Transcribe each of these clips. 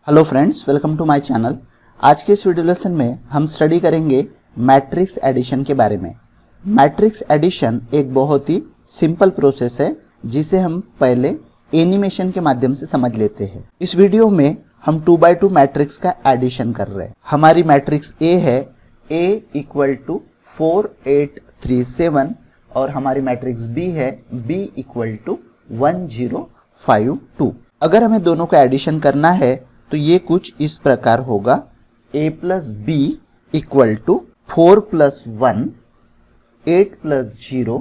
Hello friends, welcome to my channel. आज के इस वीडियो लेसन में हम स्टडी करेंगे मैट्रिक्स एडिशन के बारे में। मैट्रिक्स एडिशन एक बहुत ही सिंपल प्रोसेस है जिसे हम पहले एनिमेशन के माध्यम से समझ लेते हैं। इस वीडियो में हम 2 by 2 मैट्रिक्स का एडिशन कर रहे हैं। हमारी मैट्रिक्स ए है A = 4 8 3 7 और हमारी मैट्रिक्स बी है B = 1 0 5 2। अगर हमें दोनों का एडिशन करना है तो ये कुछ इस प्रकार होगा। a + b = 4 + 1 8 + 0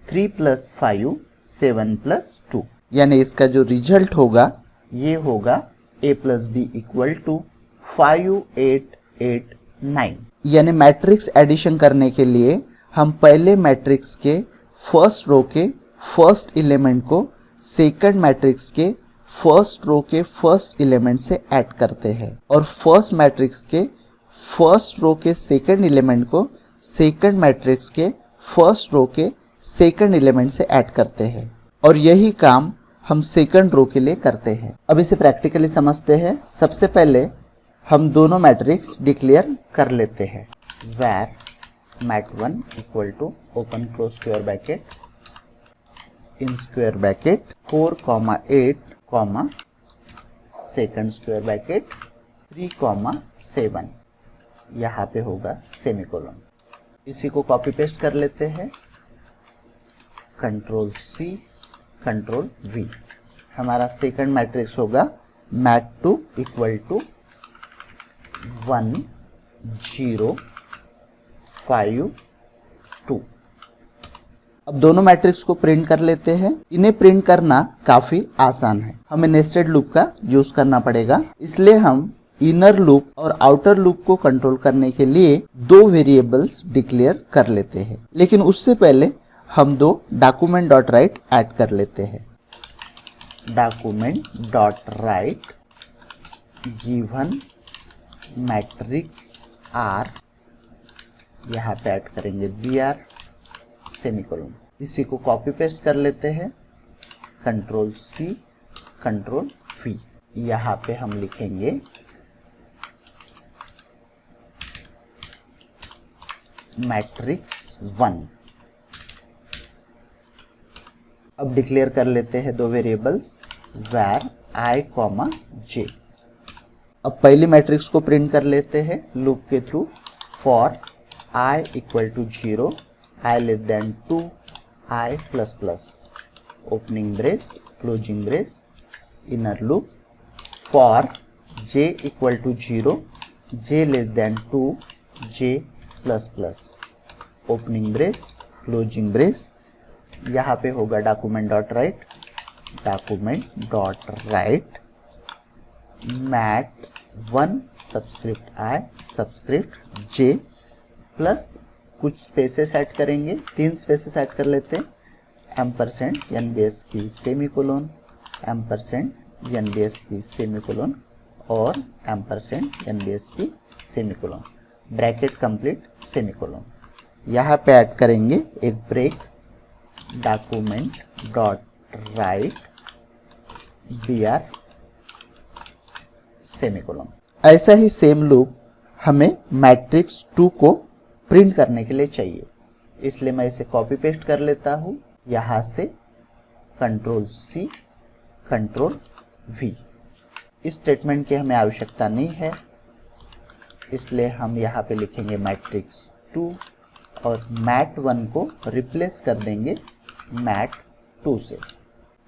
3 + 5 7 + 2। यानी इसका जो रिजल्ट होगा ये होगा a + b = 5 8 8 9। यानी मैट्रिक्स एडिशन करने के लिए हम पहले मैट्रिक्स के फर्स्ट रो के फर्स्ट एलिमेंट को सेकंड मैट्रिक्स के फर्स्ट रो के फर्स्ट एलिमेंट से ऐड करते हैं और फर्स्ट मैट्रिक्स के फर्स्ट रो के सेकंड एलिमेंट को सेकंड मैट्रिक्स के फर्स्ट रो के सेकंड एलिमेंट से ऐड करते हैं और यही काम हम सेकंड रो के लिए करते हैं। अब इसे प्रैक्टिकली समझते हैं। सबसे पहले हम दोनों मैट्रिक्स डिक्लेयर कर लेते हैं। where mat1 = open close square bracket in square bracket 4 8 second square bracket 3 7, यहाँ पे होगा सेमीकोलन। इसी को कॉपी पेस्ट कर लेते हैं। Ctrl+C Ctrl+V। हमारा सेकंड मैट्रिक्स होगा mat2 = 1 0 5 2। अब दोनों मैट्रिक्स को प्रिंट कर लेते हैं। इन्हें प्रिंट करना काफी आसान है। हमें नेस्टेड लूप का यूज करना पड़ेगा, इसलिए हम इनर लूप और आउटर लूप को कंट्रोल करने के लिए 2 वेरिएबल्स डिक्लेयर कर लेते हैं। लेकिन उससे पहले हम 2 document.write ऐड कर लेते हैं। document.write गिवन मैट्रिक्स R, यहाँ पे ऐड करेंगे BR सेमीकोलन। इसी को कॉपी पेस्ट कर लेते हैं। Ctrl+C Ctrl+V। यहाँ पे हम लिखेंगे मैट्रिक्स 1। अब डिक्लेयर कर लेते हैं 2 वेरिएबल्स where I, j। अब पहली मैट्रिक्स को प्रिंट कर लेते हैं लूप के through. For I = 0 I <2 I++, opening brace closing brace inner loop. For j = 0 j <2 j++, opening brace closing brace. यहाँ पे होगा document.write mat1 subscript I subscript j plus कुछ स्पेसेस ऐड करेंगे। 3 स्पेसेस ऐड कर लेते हैं। %NBSP semicolon %NBSP semicolon और %NBSP semicolon bracket complete semicolon. यहाँ पे ऐड करेंगे एक ब्रेक document.write BR सेमीकोलन। ऐसा ही सेम लूप हमें मैट्रिक्स 2 को प्रिंट करने के लिए चाहिए, इसलिए मैं इसे कॉपी पेस्ट कर लेता हूँ यहाँ से। Ctrl+C Ctrl+V। इस स्टेटमेंट की हमें आवश्यकता नहीं है, इसलिए हम यहाँ पे लिखेंगे मैट्रिक्स 2 और mat1 को रिप्लेस कर देंगे mat2 से।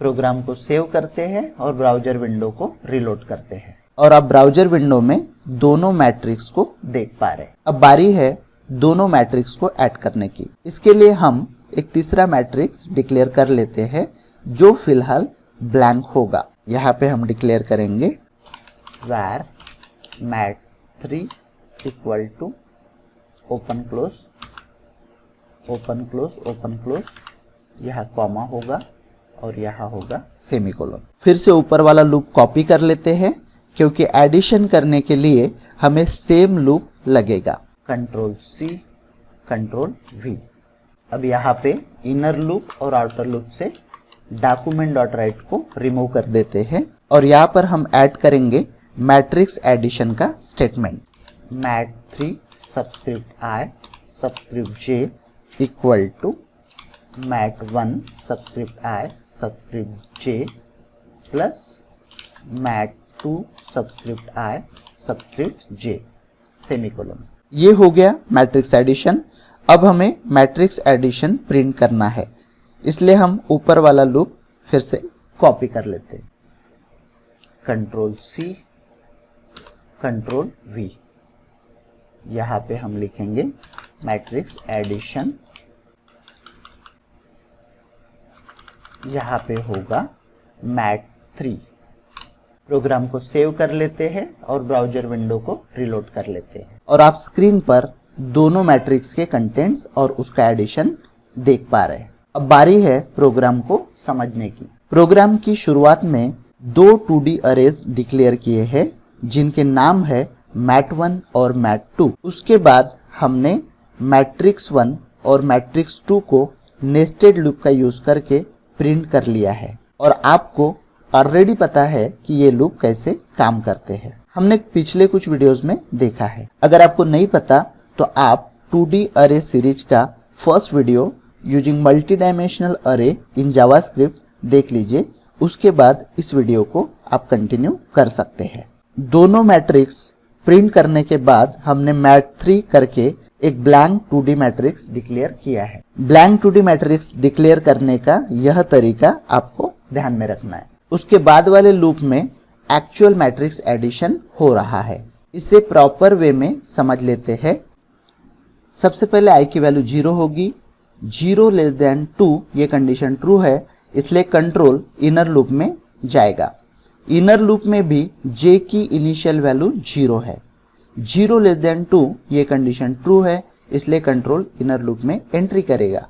प्रोग्राम को सेव करते हैं और ब्राउज़र विंडो को रीलोड करते हैं और अब ब्राउज़र विंडो में दोनों मैट्रिक्स को देख पा रहे हैं। अब बारी है दोनों मैट्रिक्स को ऐड करने की। इसके लिए हम एक तीसरा मैट्रिक्स डिक्लेयर कर लेते हैं जो फिलहाल ब्लैंक होगा। यहाँ पे हम डिक्लेयर करेंगे where mat3 = ओपन क्लोज यहाँ कॉमा होगा और यहाँ होगा सेमीकोलन। फिर से ऊपर वाला लूप कॉपी कर लेते हैं क्योंकि एडिशन करने के लिए हमें सेम लूप लगेगा। Ctrl+C Ctrl+V। अब यहाँ पे इनर लूप और आउटर लूप से document.write को रिमूव कर देते हैं और यहाँ पर हम ऐड करेंगे मैट्रिक्स एडिशन का statement. Mat 3 subscript i subscript j equal to mat 1 subscript i subscript j plus mat 2 subscript i subscript j semicolon. ये हो गया मैट्रिक्स एडिशन। अब हमें मैट्रिक्स एडिशन प्रिंट करना है, इसलिए हम ऊपर वाला लूप फिर से कॉपी कर लेते हैं। कंट्रोल सी कंट्रोल वी, यहाँ पे हम लिखेंगे मैट्रिक्स एडिशन, यहाँ पे होगा मैट 3। प्रोग्राम को सेव कर लेते हैं और ब्राउजर विंडो को रिलोड कर लेते हैं और आप स्क्रीन पर दोनों मैट्रिक्स के कंटेंट्स और उसका एडिशन देख पा रहे हैं। अब बारी है प्रोग्राम को समझने की। प्रोग्राम की शुरुआत में दो 2D अरेज डिक्लेयर किए हैं जिनके नाम है मैट1 और मैट2। उसके बाद हमने मैट्रिक्स 1 और मैट्रिक्स 2 को नेस्टेड लूप का यूज करके प्रिंट कर लिया है और आपको ऑलरेडी पता है कि ये लूप कैसे काम करते हैं। हमने पिछले कुछ वीडियोस में देखा है। अगर आपको नहीं पता तो आप 2D अरे सीरीज का first video using multi dimensional अरे इन जावास्क्रिप्ट देख लीजिए। उसके बाद इस वीडियो को आप कंटिन्यू कर सकते हैं। दोनों मैट्रिक्स प्रिंट करने के बाद हमने मैट 3 करके एक ब्लैंक 2D मैट्रिक्स डिक्लेयर किया है। ब्लैंक 2D मैट्रिक्स डिक्लेयर करने का यह तरीका आपको ध्यान में रखना है। उसके बाद वाले लूप में एक्चुअल मैट्रिक्स एडिशन हो रहा है। इसे प्रॉपर वे में समझ लेते हैं। सबसे पहले आई की वैल्यू 0 होगी। 0 लेस देन 2 ये कंडीशन ट्रू है, इसलिए कंट्रोल इनर लूप में जाएगा। इनर लूप में भी j की इनिशियल वैल्यू 0 है। 0 लेस देन 2 ये कंडीशन ट्रू है, इसलिए कंट्रोल इनर लूप में एंट्री करेगा।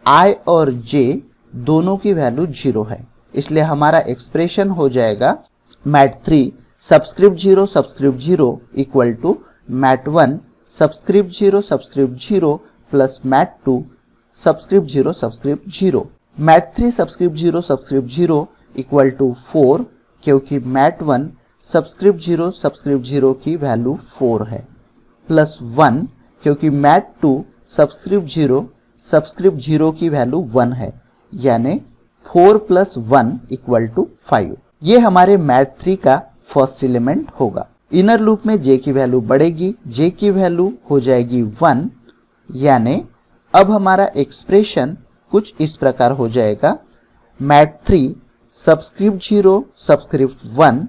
i और j दोनों की वैल्यू 0 है, इसलिए हमारा एक्सप्रेशन हो जाएगा mat 3 subscript 0 subscript 0 equal to mat 1 subscript 0 subscript 0 plus mat 2 subscript 0 subscript 0। Mat 3 subscript 0 subscript 0 equal to 4, क्योंकि मैट 1 सबस्क्रिप्ट 0 सबस्क्रिप्ट 0 की वैल्यू 4 है, प्लस 1 क्योंकि मैट 2 सबस्क्रिप्ट 0 सबस्क्रिप्ट 0 की वैल्यू 1 है, यानी 4 प्लस 1 इक्वल टू 5। ये हमारे मैट 3 का फर्स्ट एलिमेंट होगा। इनर लूप में j की वैल्यू बढ़ेगी, j की वैल्यू हो जाएगी 1, यानी अब हमारा एक्सप्रेशन कुछ इस प्रकार हो जाएगा mat 3 subscript 0 subscript 1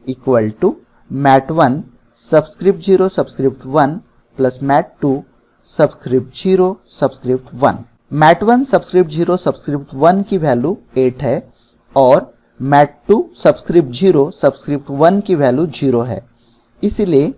equal to mat 1 subscript 0 subscript 1 plus mat 2 subscript 0 subscript 1। Mat 1 subscript 0 subscript 1 की वैल्यू 8 है और मैट 2 सबस्क्रिप्ट 0 सबस्क्रिप्ट 1 की वैल्यू 0 है, इसलिए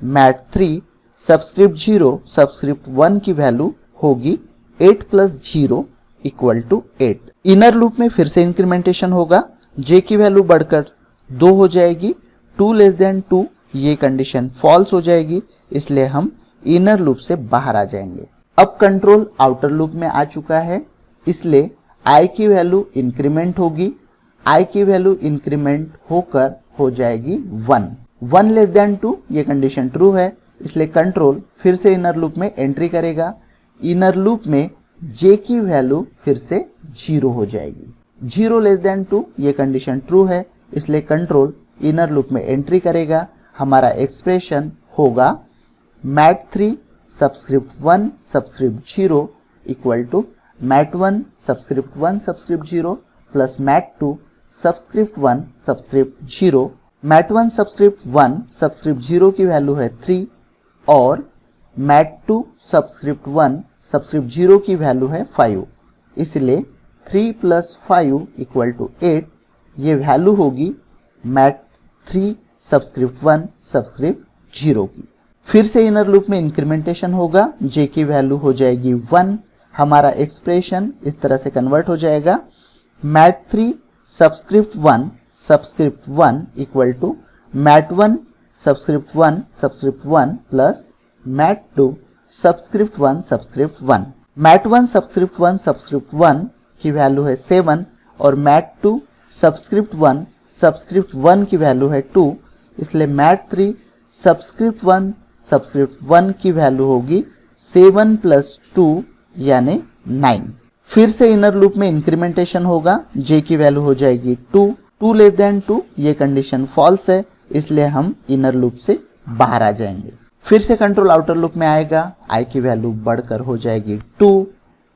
मैट 3 सबस्क्रिप्ट 0 सबस्क्रिप्ट 1 की वैल्यू होगी 8 plus 0 equal to 8। Inner loop में फिर से इंक्रीमेंटेशन होगा, j की वैल्यू बढ़कर 2 हो जाएगी। 2 लेस देन 2 ये कंडीशन फॉल्स हो जाएगी, इसलिए हम इनर लूप से बाहर आ जाएंगे। अब कंट्रोल आउटर लूप में आ चुका है, इसलिए i की वैल्यू इंक्रीमेंट होगी। i की वैल्यू इंक्रीमेंट होकर हो जाएगी 1। 1 लेस देन 2 ये कंडीशन ट्रू है, इसलिए कंट्रोल फिर से इनर लूप में एंट्री करेगा। इनर लूप में j की वैल्यू फिर से 0 हो जाएगी। 0 लेस देन 2 ये कंडीशन ट्रू है, इसलिए कंट्रोल इनर लूप में एंट्री करेगा। हमारा एक्सप्रेशन होगा mat 3 subscript 1 subscript 0 equal to mat 1 subscript 1 subscript 0 plus mat 2 subscript 1 subscript 0। Mat 1 subscript 1 subscript 0 की वैल्यू है 3 और मैट 2 सबस्क्रिप्ट 1 सबस्क्रिप्ट 0 की वैल्यू है 5, इसलिए 3 प्लस 5 इक्वल टू 8। ये वैल्यू होगी मैट 3 सबस्क्रिप्ट 1 सबस्क्रिप्ट 0 की। फिर से इनर लूप में इंक्रीमेंटेशन होगा, j की वैल्यू हो जाएगी 1। हमारा एक्सप्रेशन इस तरह से कन्वर्ट हो जाएगा mat 3 subscript 1 subscript 1 equal to mat 1 subscript 1 subscript 1 plus mat 2 subscript 1 subscript 1। Mat 1 subscript 1 subscript 1 की वैल्यू है 7 और मैट 2 सबस्क्रिप्ट 1 सबस्क्रिप्ट 1 की वैल्यू है 2, इसलिए मैट3 सबस्क्रिप्ट 1 की वैल्यू होगी 7 + 2 यानी 9। फिर से इनर लूप में इंक्रीमेंटेशन होगा, j की वैल्यू हो जाएगी 2 2 ये कंडीशन फॉल्स है, इसलिए हम इनर लूप से बाहर आ जाएंगे। फिर से कंट्रोल आउटर लूप में आएगा, i की वैल्यू बढ़कर हो जाएगी 2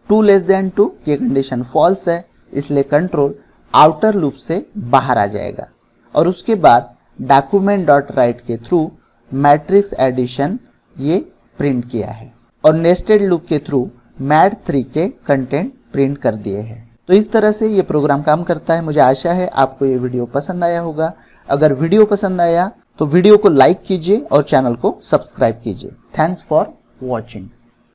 2 ये कंडीशन फॉल्स है, इसलिए कंट्रोल आउटर लूप से बाहर आ जाएगा। और उसके बाद document.write के थ्रू मैट्रिक्स एडिशन ये प्रिंट किया है और नेस्टेड लूप के थ्रू मैट3 के कंटेंट प्रिंट कर दिए हैं। तो इस तरह से ये प्रोग्राम काम करता है। मुझे आशा है आपको ये वीडियो पसंद आया होगा। अगर वीडियो पसंद आया तो वीडियो को लाइक कीजिए और चैनल को सब्सक्राइब कीजिए। Thanks for watching.